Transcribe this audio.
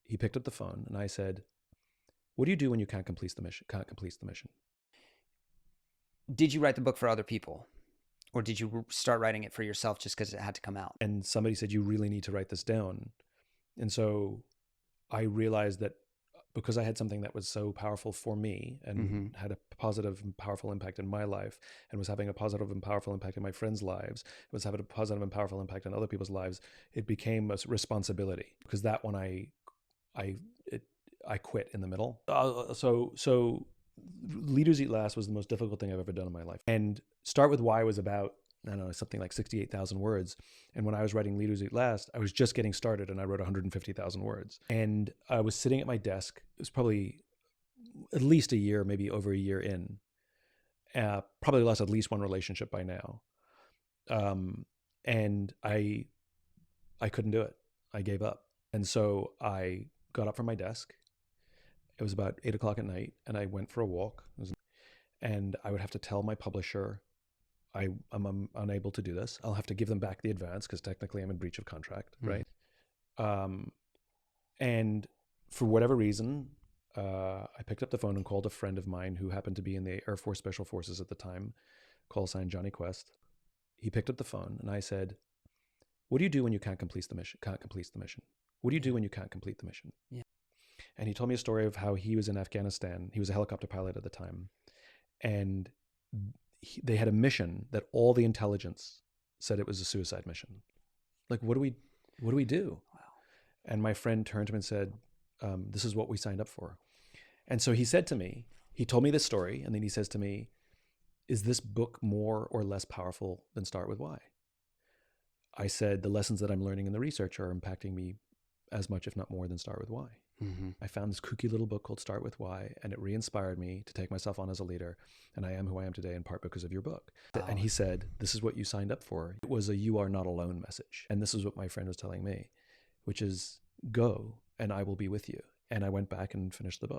he picked up the phone and I said, "What do you do when you can't complete the mission? Can't complete the mission?" Did you write the book for other people? Or did you start writing it for yourself just because it had to come out? And somebody said, "You really need to write this down." And so I realized that because I had something that was so powerful for me and had a positive and powerful impact in my life, and was having a positive and powerful impact in my friends' lives, was having a positive and powerful impact on other people's lives, it became a responsibility. Because that one I quit in the middle. So Leaders Eat Last was the most difficult thing I've ever done in my life. And Start With Why was about, I don't know, something like 68,000 words. And when I was writing Leaders Eat Last, I was just getting started and I wrote 150,000 words. And I was sitting at my desk. It was probably at least a year, maybe over a year in. Probably lost at least one relationship by now. And I couldn't do it. I gave up. And so I got up from my desk. It was about 8 o'clock at night, and I went for a walk. And I would have to tell my publisher, I'm unable to do this. I'll have to give them back the advance because technically I'm in breach of contract, right? And for whatever reason, I picked up the phone and called a friend of mine who happened to be in the Air Force Special Forces at the time, call sign Johnny Quest. He picked up the phone and I said, "What do you do when you can't complete the mission? Can't complete the mission? What do you do when you can't complete the mission?" Yeah. And he told me a story of how he was in Afghanistan. He was a helicopter pilot at the time. And they had a mission that all the intelligence said it was a suicide mission. Like, what do we do? Wow. And my friend turned to him and said, "This is what we signed up for." And so he said to me, he told me this story. And then he says to me, "Is this book more or less powerful than Start With Why?" I said, "The lessons that I'm learning in the research are impacting me as much, if not more, than Start With Why." I found this kooky little book called Start With Why, and it re-inspired me to take myself on as a leader. And I am who I am today in part because of your book. Wow. And he said, "This is what you signed up for." It was a "you are not alone" message. And this is what my friend was telling me, which is, go and I will be with you. And I went back and finished the book.